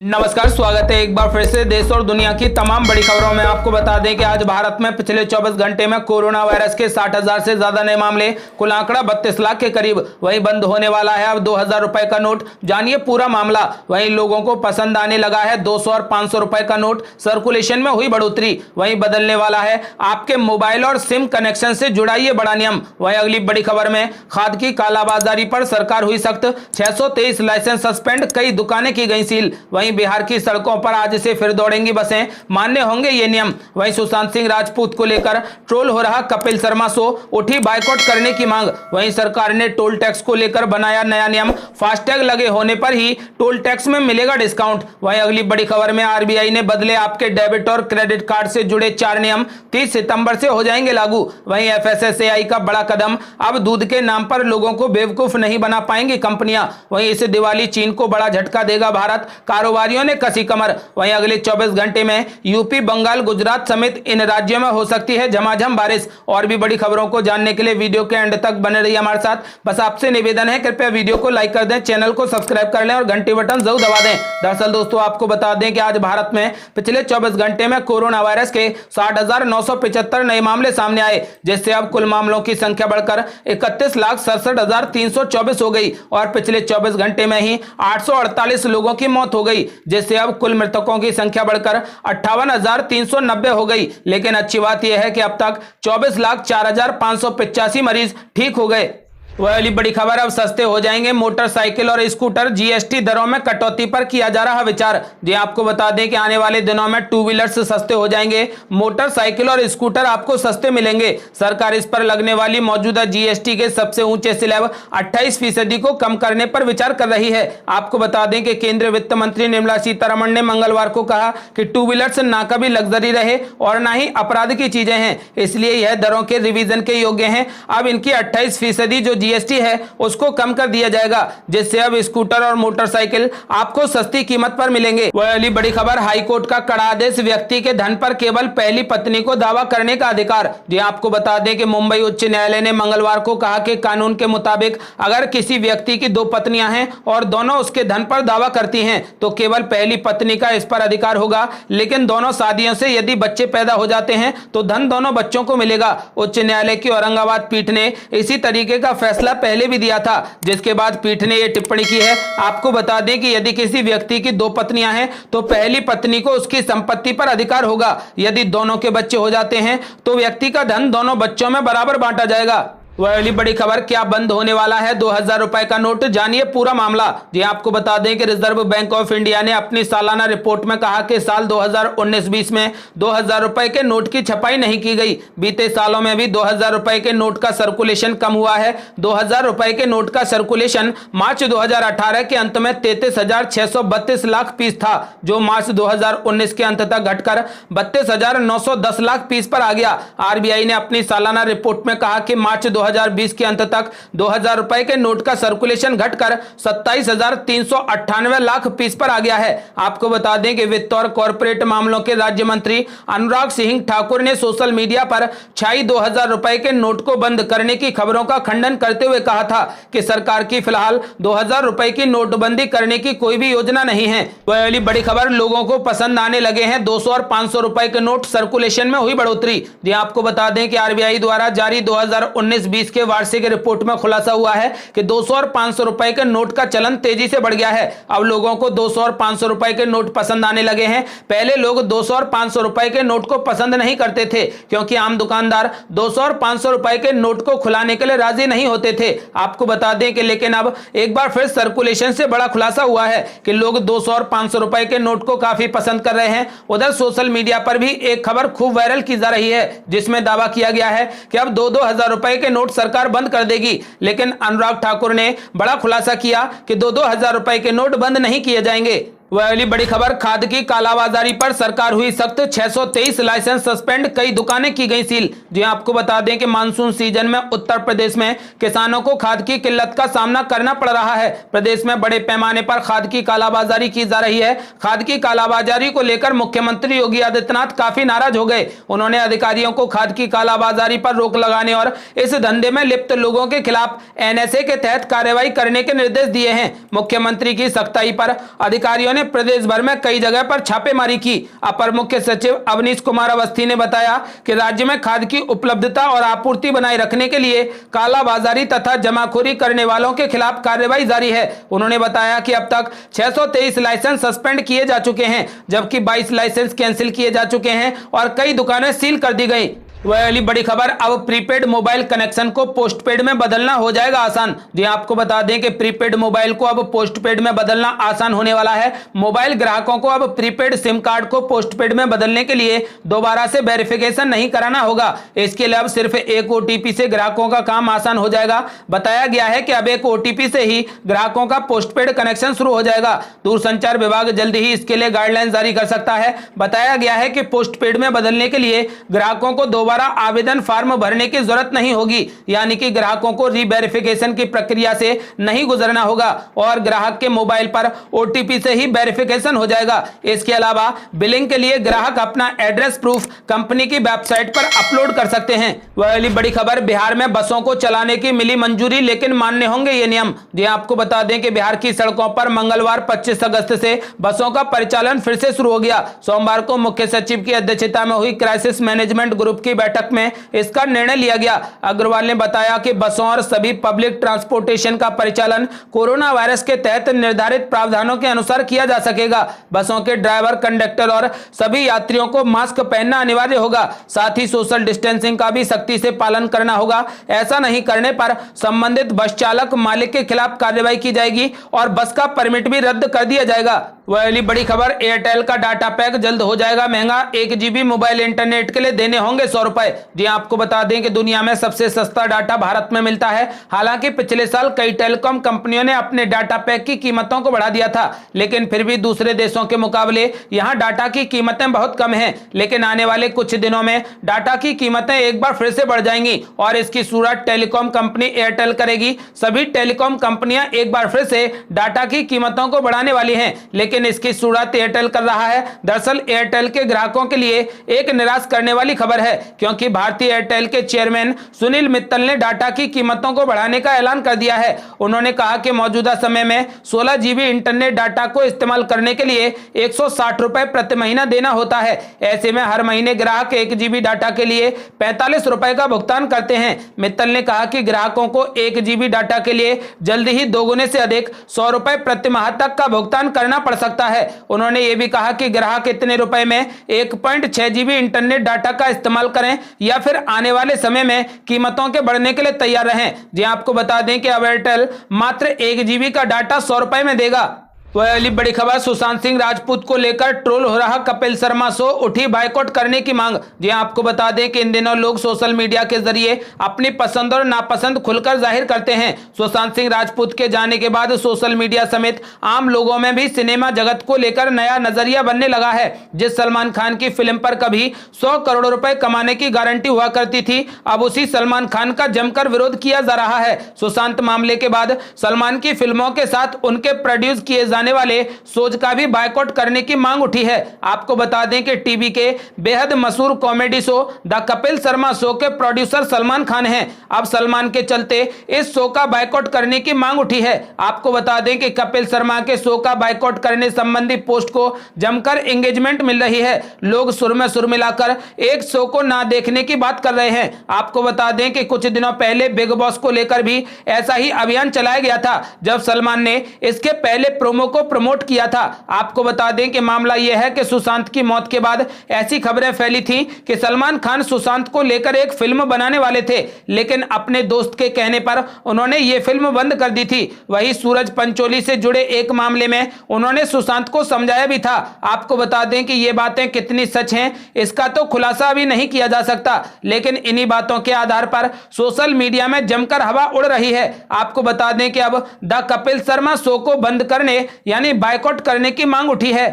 नमस्कार, स्वागत है एक बार फिर से देश और दुनिया की तमाम बड़ी खबरों में। आपको बता दें कि आज भारत में पिछले 24 घंटे में कोरोना वायरस के 60,000 से ज्यादा नए मामले, कुल आंकड़ा 32 लाख के करीब। वहीं बंद होने वाला है अब 2000 रुपए का नोट, जानिए पूरा मामला। वहीं लोगों को पसंद आने लगा है 200 और 500 रुपए का नोट, सर्कुलेशन में हुई बढ़ोतरी। वहीं बदलने वाला है आपके मोबाइल और सिम कनेक्शन से जुड़ा ये बड़ा नियम। वहीं अगली बड़ी खबर में खाद की कालाबाजारी पर सरकार हुई सख्त, 623 लाइसेंस सस्पेंड, कई दुकानें की गई सील। वहीं बिहार की सड़कों पर आज से फिर दौड़ेंगी बसें, मान्य होंगे ये नियम। वहीं सुशांत सिंह राजपूत को लेकर ट्रोल हो रहा कपिल शर्मा शो, उठी बाइकआउट करने की मांग। वहीं सरकार ने टोल टैक्स को लेकर बनाया नया नियम, फास्टैग लगे होने पर ही टोल टैक्स में मिलेगा डिस्काउंट। वहीं अगली बड़ी खबर में आरबीआई ने बदले आपके डेबिट और क्रेडिट कार्ड से जुड़े 4 नियम, 30 सितंबर से हो जाएंगे लागू। वहीं एफएसएसएआई का बड़ा कदम, अब दूध के नाम पर लोगों को बेवकूफ नहीं बना पाएंगी कंपनियां। वहीं इस दिवाली चीन को बड़ा झटका देगा भारत, कारोबारियों ने कसी कमर। वहीं अगले 24 घंटे में यूपी, बंगाल, गुजरात समेत इन राज्यों में हो सकती है झमाझम बारिश। और भी बड़ी खबरों को जानने के लिए वीडियो के एंड तक बने रहिए हमारे साथ। बस आपसे निवेदन है, कृपया वीडियो को लाइक कर दें, चैनल को सब्सक्राइब कर लें और घंटी बटन जरूर दबा दें। दरअसल दोस्तों, आपको बता दें कि आज भारत में पिछले 24 घंटे में कोरोना वायरस के 60,975 नए मामले सामने आए, जिससे अब कुल मामलों की संख्या बढ़कर 31,67,324 हो गई। और पिछले 24 घंटे में ही 848 लोगों की मौत हो गई, जिससे अब कुल मृतकों की संख्या बढ़कर 58,390 हो गई। लेकिन अच्छी बात यह है कि अब तक 24,04,585 मरीज ठीक हो गए। वह अगली बड़ी खबर, अब सस्ते हो जाएंगे मोटरसाइकिल और स्कूटर, जीएसटी दरों में कटौती पर किया जा रहा विचार। जी आपको बता दें कि आने वाले दिनों में टू व्हीलर्स सस्ते हो जाएंगे, मोटरसाइकिल और स्कूटर आपको सस्ते मिलेंगे। सरकार इस पर लगने वाली मौजूदा जीएसटी के सबसे ऊंचे स्लैब 28% को कम करने पर विचार कर रही है। आपको बता दें कि केंद्रीय वित्त मंत्री निर्मला सीतारमण ने मंगलवार को कहा कि टू व्हीलर्स ना कभी लग्जरी रहे और ना ही अपराध की चीजें हैं, इसलिए यह दरों के रिवीजन के योग्य हैं। अब इनकी 28% जो जीएसटी है उसको कम कर दिया जाएगा, जिससे अब स्कूटर और मोटरसाइकिल आपको सस्ती कीमत पर मिलेंगे। वह अगली बड़ी खबर, हाईकोर्ट का कड़ा आदेश, व्यक्ति के धन पर केवल पहली पत्नी को दावा करने का अधिकार। जी आपको बता दें कि मुंबई उच्च न्यायालय ने मंगलवार को कहा कि कानून के मुताबिक अगर किसी व्यक्ति की 2 पत्नियां हैं और दोनों उसके धन पर दावा करती हैं तो केवल पहली पत्नी का इस पर अधिकार होगा। लेकिन दोनों शादियों से यदि बच्चे पैदा हो जाते हैं तो धन दोनों बच्चों को मिलेगा। उच्च न्यायालय की औरंगाबाद पीठ ने इसी तरीके का फैसला पहले भी दिया था, जिसके बाद पीठ ने यह टिप्पणी की है। आपको बता दें कि यदि किसी व्यक्ति की 2 पत्नियां हैं तो पहली पत्नी को उसकी संपत्ति पर अधिकार होगा। यदि दोनों के बच्चे हो जाते हैं तो व्यक्ति का धन दोनों बच्चों में बराबर बांटा जाएगा। वह अगली बड़ी खबर, क्या बंद होने वाला है 2000 रुपए का नोट, जानिए पूरा मामला। जी आपको बता दें कि रिजर्व बैंक ऑफ इंडिया ने अपनी सालाना रिपोर्ट में कहा कि साल 2019-20 में 2000 रुपए के नोट की छपाई नहीं की गई। बीते सालों में भी 2000 रुपए के नोट का सर्कुलेशन कम हुआ है। 2000 रुपए के नोट का सर्कुलेशन मार्च 2018 के अंत में 33,632 लाख पीस था, जो मार्च 2019 के अंत तक घटकर 32,910 लाख पीस पर आ गया। आरबीआई ने अपनी सालाना रिपोर्ट में कहा कि मार्च 2020 के अंत तक 2000 रुपए के नोट का सर्कुलेशन घटकर 27,398 लाख पीस पर आ गया है। आपको बता दें कि वित्त और कॉर्पोरेट मामलों के राज्य मंत्री अनुराग सिंह ठाकुर ने सोशल मीडिया पर छाई 2000 रुपए के नोट को बंद करने की खबरों का खंडन करते हुए कहा था कि सरकार की फिलहाल 2000 रुपए की नोटबंदी करने की कोई भी योजना नहीं है। वह अगली बड़ी खबर, लोगों को पसंद आने लगे हैं 200 और 500 रुपए के नोट, सर्कुलेशन में हुई बढ़ोतरी। जी आपको बता दें कि आरबीआई द्वारा जारी 2019-20 के वार्षिक रिपोर्ट में खुलासा हुआ है कि 200 और 500 रुपए के नोट का चलन तेजी से बढ़ गया है। अब लोगों को 200 और 500 रुपए के नोट पसंद आने लगे हैं। पहले लोग 200 और 500 रुपए के नोट को पसंद नहीं करते थे, क्योंकि आम दुकानदार 200 और 500 रुपए के नोट को खुलाने के लिए राजी नहीं होते थे। आपको बता दें कि लेकिन अब एक बार फिर सर्कुलेशन से बड़ा खुलासा हुआ है कि लोग 200 और 500 रुपए के नोट को काफी पसंद कर रहे हैं। उधर सोशल मीडिया पर भी एक खबर खूब वायरल की जा रही है, जिसमें दावा किया गया है कि अब 2-2 हजार रुपए के नोट सरकार बंद कर देगी। लेकिन अनुराग ठाकुर ने बड़ा खुलासा किया कि 2-2 हजार रुपए के नोट बंद नहीं किए जाएंगे। वह अगली बड़ी खबर, खाद की कालाबाजारी पर सरकार हुई सख्त, 623 लाइसेंस सस्पेंड, कई दुकानें की गई सील। जी आपको बता दें कि मानसून सीजन में उत्तर प्रदेश में किसानों को खाद की किल्लत का सामना करना पड़ रहा है। प्रदेश में बड़े पैमाने पर खाद की कालाबाजारी की जा रही है। खाद की कालाबाजारी को लेकर मुख्यमंत्री योगी आदित्यनाथ काफी नाराज हो गए। उन्होंने अधिकारियों को खाद की कालाबाजारी पर रोक लगाने और इस धंधे में लिप्त लोगों के खिलाफ एनएसए के तहत कार्रवाई करने के निर्देश दिए हैं। मुख्यमंत्री की सख्ताई पर अधिकारियों ने प्रदेश भर में कई जगह पर छापेमारी की। अपर मुख्य सचिव अवनीश कुमार अवस्थी ने बताया कि राज्य में खाद की उपलब्धता और आपूर्ति बनाए रखने के लिए कालाबाजारी तथा जमाखोरी करने वालों के खिलाफ कार्रवाई जारी है। उन्होंने बताया कि अब तक 623 लाइसेंस सस्पेंड किए जा चुके हैं, जबकि 22 लाइसेंस कैंसिल किए जा चुके हैं और कई दुकानें सील कर दी गई। वह अगली बड़ी खबर, अब प्रीपेड मोबाइल कनेक्शन को पोस्टपेड में बदलना हो जाएगा आसान। जी आपको बता दें कि प्रीपेड मोबाइल को अब पोस्टपेड में बदलना आसान होने वाला है। मोबाइल ग्राहकों को अब प्रीपेड सिम कार्ड को पोस्टपेड में बदलने के लिए दोबारा से वेरिफिकेशन नहीं कराना होगा। इसके लिए अब सिर्फ एक ओटीपी से ग्राहकों का काम आसान हो जाएगा। बताया गया है कि अब एक ओटीपी से ही ग्राहकों का पोस्टपेड कनेक्शन शुरू हो जाएगा। दूरसंचार विभाग जल्द ही इसके लिए गाइडलाइन जारी कर सकता है। बताया गया है कि पोस्टपेड में बदलने के लिए ग्राहकों को दोबारा आवेदन फॉर्म भरने की जरूरत नहीं होगी, यानी कि ग्राहकों को रीवेरिफिकेशन की प्रक्रिया से नहीं गुजरना होगा और ग्राहक के मोबाइल पर ओटीपी से ही वेरिफिकेशन हो जाएगा। इसके अलावा बिलिंग के लिए ग्राहक अपना एड्रेस प्रूफ कंपनी की वेबसाइट पर अपलोड कर सकते हैं। वह अगली बड़ी खबर, बिहार में बसों को चलाने की मिली मंजूरी, लेकिन मानने होंगे ये नियम। जी आपको बता दें कि बिहार की सड़कों पर मंगलवार 25 अगस्त से बसों का परिचालन फिर से शुरू हो गया। सोमवार को मुख्य सचिव की अध्यक्षता में हुई क्राइसिस मैनेजमेंट ग्रुप की बैठक में इसका निर्णय लिया गया। अग्रवाल ने बताया कि बसों और सभी पब्लिक ट्रांसपोर्टेशन का परिचालन कोरोना वायरस के तहत निर्धारित प्रावधानों के अनुसार किया जा सकेगा। बसों के ड्राइवर, कंडक्टर और सभी यात्रियों को मास्क पहनना अनिवार्य होगा। साथ ही सोशल डिस्टेंसिंग का भी सख्ती से पालन करना होगा। ऐसा नहीं करने पर संबंधित बस चालक मालिक के खिलाफ कार्रवाई की जाएगी और बस का परमिट भी रद्द कर दिया जाएगा। वह अगली बड़ी खबर, एयरटेल का डाटा पैक जल्द हो जाएगा महंगा। 1 GB मोबाइल इंटरनेट के लिए देने होंगे 100 रुपए। जी आपको बता दें कि दुनिया में सबसे सस्ता डाटा भारत में मिलता है। हालांकि पिछले साल कई टेलीकॉम कंपनियों ने अपने डाटा पैक की कीमतों को बढ़ा दिया था, लेकिन फिर भी दूसरे देशों के मुकाबले यहां डाटा की कीमतें बहुत कम हैं। लेकिन आने वाले कुछ दिनों में डाटा की कीमतें एक बार फिर से बढ़ जाएंगी और इसकी शुरुआत टेलीकॉम कंपनी एयरटेल करेगी। सभी टेलीकॉम कंपनियां एक बार फिर से डाटा की कीमतों को बढ़ाने वाली हैं, लेकिन इसकी शुरुआत एयरटेल कर रहा है। दरअसल एयरटेल के ग्राहकों के लिए एक निराश करने वाली खबर है, क्योंकि भारतीय एयरटेल के चेयरमैन सुनील मित्तल ने डाटा की कीमतों को बढ़ाने का ऐलान कर दिया है। उन्होंने कहा कि मौजूदा समय में 16 GB इंटरनेट डाटा को इस्तेमाल करने के लिए 160 रुपए प्रति महीना देना होता है। ऐसे में हर महीने ग्राहक 1 GB डाटा के लिए 45 रुपए का भुगतान करते हैं। मित्तल ने कहा कि ग्राहकों को 1 GB डाटा के लिए जल्द ही दोगुने से अधिक 100 रुपए प्रति माह तक का भुगतान करना पड़ सकता है। उन्होंने ये भी कहा कि ग्राहक इतने रुपए में 1.6 GB इंटरनेट डाटा का इस्तेमाल करें या फिर आने वाले समय में कीमतों के बढ़ने के लिए तैयार रहें। जी आपको बता दें कि अब एयरटेल मात्र 1 GB का डाटा 100 रुपए में देगा। वह अगली बड़ी खबर, सुशांत सिंह राजपूत को लेकर ट्रोल हो रहा कपिल शर्मा शो, उठी बायकॉट करने की मांग। जी आपको बता दें कि इन दिनों लोग सोशल मीडिया के जरिए अपनी पसंद और नापसंद खुलकर जाहिर करते हैं। सुशांत सिंह राजपूत के जाने के बाद सोशल मीडिया समेत आम लोगों में भी सिनेमा जगत को लेकर नया नजरिया बनने लगा है। जिस सलमान खान की फिल्म पर कभी 100 करोड़ रुपए कमाने की गारंटी हुआ करती थी, अब उसी सलमान खान का जमकर विरोध किया जा रहा है। सुशांत मामले के बाद सलमान की फिल्मों के साथ उनके प्रोड्यूस किए जाने वाले शोज का भी बायकॉट करने की मांग उठी है। आपको बता दें कि टीवी के बेहद मशहूर comedy show the Kapil Sharma show के प्रोड्यूसर सलमान खान हैं। अब सलमान के चलते इस शो का बायकॉट करने की मांग उठी है। आपको बता दें कि कपिल शर्मा के शो का बायकॉट करने संबंधी पोस्ट को जमकर एंगेजमेंट मिल रही है। लोग सुर में सुर मिलाकर एक शो को ना देखने की बात कर रहे हैं। आपको बता दें कि कुछ दिनों पहले बिग बॉस को लेकर भी ऐसा ही अभियान चलाया गया था, जब सलमान ने इसके पहले प्रोमो को प्रमोट किया था। आपको बता दें कि मामला यह है कि सुशांत की मौत के बाद ऐसी खबरें फैली थी कि सलमान खान सुशांत को लेकर एक फिल्म बनाने वाले थे, लेकिन अपने दोस्त के कहने पर उन्होंने ये फिल्म बंद कर दी थी। वही सूरज पंचोली से जुड़े एक मामले में उन्होंने सुशांत को समझाया भी था। आपको बता दें कि ये बातें कितनी सच हैं इसका तो खुलासा अभी नहीं किया जा सकता, लेकिन इन्हीं बातों के आधार पर सोशल मीडिया में जमकर हवा उड़ रही है। आपको बता दें कि अब द कपिल शर्मा शो को बंद करने यानी बायकॉट करने की मांग उठी है।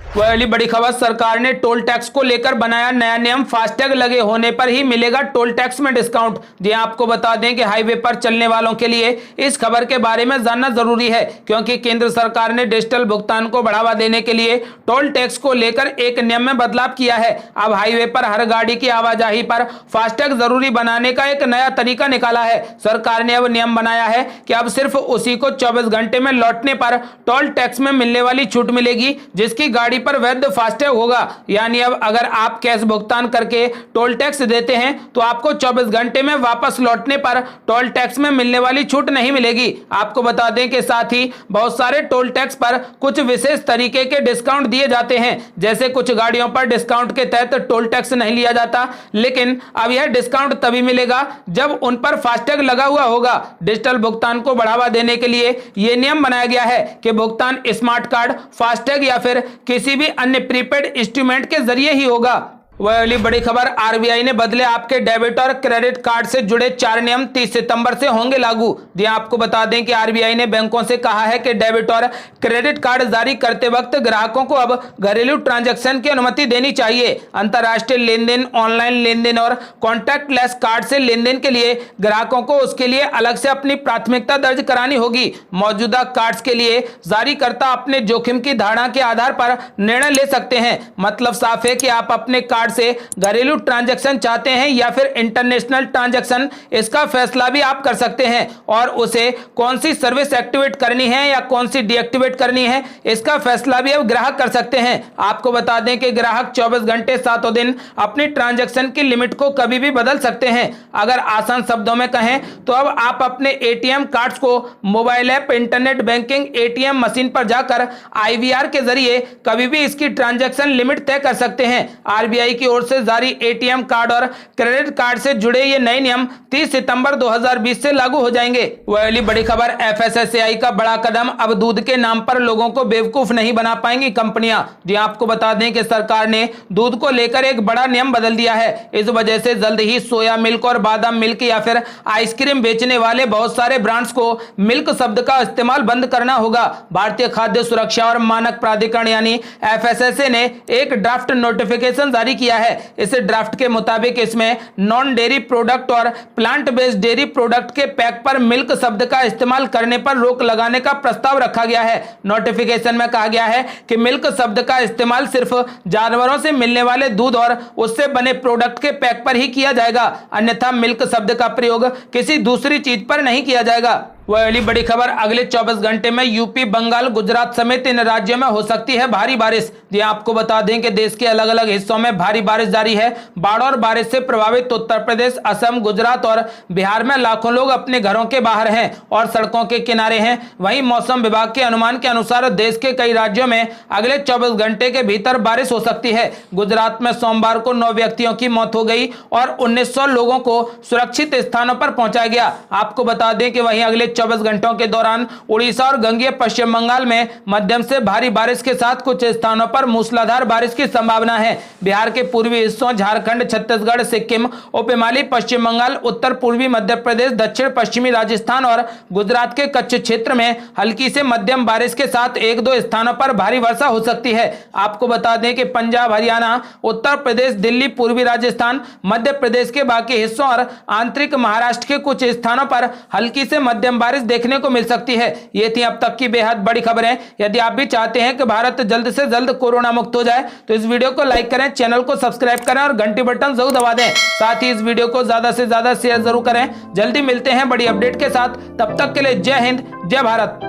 वह अगली बड़ी खबर, सरकार ने टोल टैक्स को लेकर बनाया नया नियम, फास्टैग लगे होने पर ही मिलेगा टोल टैक्स में डिस्काउंट। जी आपको बता दें कि हाईवे पर चलने वालों के लिए इस खबर के बारे में जानना जरूरी है, क्योंकि केंद्र सरकार ने डिजिटल भुगतान को बढ़ावा देने के लिए टोल टैक्स को लेकर एक नियम में बदलाव किया है। अब हाईवे पर हर गाड़ी की आवाजाही पर फास्टैग जरूरी बनाने का एक नया तरीका निकाला है। सरकार ने अब नियम बनाया है कि अब सिर्फ उसी को 24 घंटे में लौटने पर टोल टैक्स में मिलने वाली छूट मिलेगी जिसकी गाड़ी पर वैध फास्टैग होगा। यानी अब अगर आप कैश भुगतान करके टोल टैक्स देते हैं तो आपको 24 घंटे में वापस लौटने पर टोल टैक्स में मिलने वाली छूट नहीं मिलेगी। आपको बता दें कि साथ ही बहुत सारे टोल टैक्स पर कुछ विशेष तरीके के डिस्काउंट दिए जाते हैं, जैसे कुछ गाड़ियों पर डिस्काउंट के तहत टोल टैक्स नहीं लिया जाता, लेकिन अब यह डिस्काउंट तभी मिलेगा जब उन पर फास्टैग लगा हुआ होगा। डिजिटल भुगतान को बढ़ावा देने के लिए यह नियम बनाया गया है कि भुगतान स्मार्ट कार्ड, फास्टैग या फिर किसी भी अन्य प्रीपेड इंस्ट्रूमेंट के जरिए ही होगा। वह अगली बड़ी खबर, आरबीआई ने बदले आपके डेबिट और क्रेडिट कार्ड से जुड़े 4 नियम 30 सितंबर से होंगे लागू। जी आपको बता दें कि आरबीआई ने बैंकों से कहा है कि डेबिट और क्रेडिट कार्ड जारी करते वक्त ग्राहकों को अब घरेलू ट्रांजैक्शन की अनुमति देनी चाहिए। अंतर्राष्ट्रीय लेनदेन, ऑनलाइन लेनदेन और कॉन्टैक्टलेस कार्ड से लेनदेन के लिए ग्राहकों को उसके लिए अलग से अपनी प्राथमिकता दर्ज करानी होगी। मौजूदा कार्ड्स के लिए जारीकर्ता अपने जोखिम की धारणा के आधार पर निर्णय ले सकते हैं। मतलब साफ है कि आप अपने कार्ड से घरेलू ट्रांजैक्शन चाहते हैं या फिर इंटरनेशनल ट्रांजैक्शन, इसका फैसला भी आप कर सकते हैं। और उसे कौन सी सर्विस एक्टिवेट करनी है या कौन सी डीएक्टिवेट करनी है, इसका फैसला भी अब ग्राहक कर सकते हैं। आपको बता दें कि ग्राहक 24 घंटे 7 दिन अपनी ट्रांजैक्शन की लिमिट को कभी भी बदल सकते हैं। अगर आसान शब्दों में कहें तो अब आप अपने एटीएम कार्ड्स को mobile app, internet banking, ATM machine पर जाकर आईवीआर के जरिए कभी भी इसकी ट्रांजैक्शन लिमिट तय कर सकते हैं। आरबीआई की ओर से जारी एटीएम कार्ड और क्रेडिट कार्ड से जुड़े ये नए नियम 30 सितंबर 2020 से लागू हो जाएंगे। वह अगली बड़ी खबर, एफएसएसएआई का बड़ा कदम, अब दूध के नाम पर लोगों को बेवकूफ नहीं बना पाएंगी कंपनियां। जी आपको बता दें कि सरकार ने दूध को लेकर एक बड़ा नियम बदल दिया है। इस वजह से जल्द ही सोया मिल्क और बादाम मिल्क या फिर आइसक्रीम बेचने वाले बहुत सारे ब्रांड्स को मिल्क शब्द का इस्तेमाल बंद करना होगा। भारतीय खाद्य सुरक्षा और मानक प्राधिकरण यानी एफएसएसए ने एक ड्राफ्ट नोटिफिकेशन जारी किया है। इस ड्राफ्ट के मुताबिक इसमें नॉन डेयरी प्रोडक्ट और प्लांट बेस्ड डेयरी प्रोडक्ट के पैक पर मिल्क शब्द का इस्तेमाल करने पर रोक लगाने का प्रस्ताव रखा गया है। नोटिफिकेशन में कहा गया है कि मिल्क शब्द का इस्तेमाल सिर्फ जानवरों से मिलने वाले दूध और उससे बने प्रोडक्ट के पैक पर ही किया जाएगा, अन्यथा मिल्क शब्द का प्रयोग किसी दूसरी चीज पर नहीं किया जाएगा। वह अगली बड़ी खबर, अगले 24 घंटे में यूपी, बंगाल, गुजरात समेत इन राज्यों में हो सकती है भारी बारिश। जी आपको बता दें कि देश के अलग अलग हिस्सों में भारी बारिश जारी है। बाढ़ और बारिश से प्रभावित उत्तर प्रदेश, असम, गुजरात और बिहार में लाखों लोग अपने घरों के बाहर हैं और सड़कों के किनारे हैं। वहीं मौसम विभाग के अनुमान के अनुसार देश के कई राज्यों में अगले 24 घंटे के भीतर बारिश हो सकती है। गुजरात में सोमवार को 9 व्यक्तियों की मौत हो गई और 1900 लोगों को सुरक्षित स्थानों पर पहुंचाया गया। आपको बता दें कि वहीं अगले 24 घंटों के दौरान उड़ीसा और गंगेय पश्चिम बंगाल में मध्यम से भारी बारिश के साथ कुछ स्थानों पर मूसलाधार बारिश की संभावना है। बिहार के पूर्वी हिस्सों, झारखंड, छत्तीसगढ़, सिक्किम, उपहिमालय पश्चिम बंगाल, उत्तर पूर्वी मध्य प्रदेश, दक्षिण पश्चिमी राजस्थान और गुजरात के कच्छ क्षेत्र में हल्की से मध्यम बारिश के साथ 1-2 स्थानों पर भारी वर्षा हो सकती है। आपको बता दें कि पंजाब, हरियाणा, उत्तर प्रदेश, दिल्ली, पूर्वी राजस्थान, मध्य प्रदेश के बाकी हिस्सों और आंतरिक महाराष्ट्र के कुछ स्थानों पर हल्की से मध्यम बारिश देखने को मिल सकती है। ये थी अब तक की बेहद बड़ी खबरें। यदि आप भी चाहते हैं कि भारत जल्द से जल्द कोरोना मुक्त हो जाए तो इस वीडियो को लाइक करें, चैनल को सब्सक्राइब करें और घंटी बटन जरूर दबा दें। साथ ही इस वीडियो को ज्यादा से ज्यादा शेयर जरूर करें। जल्दी मिलते हैं बड़ी अपडेट के साथ, तब तक के लिए जय हिंद, जय भारत।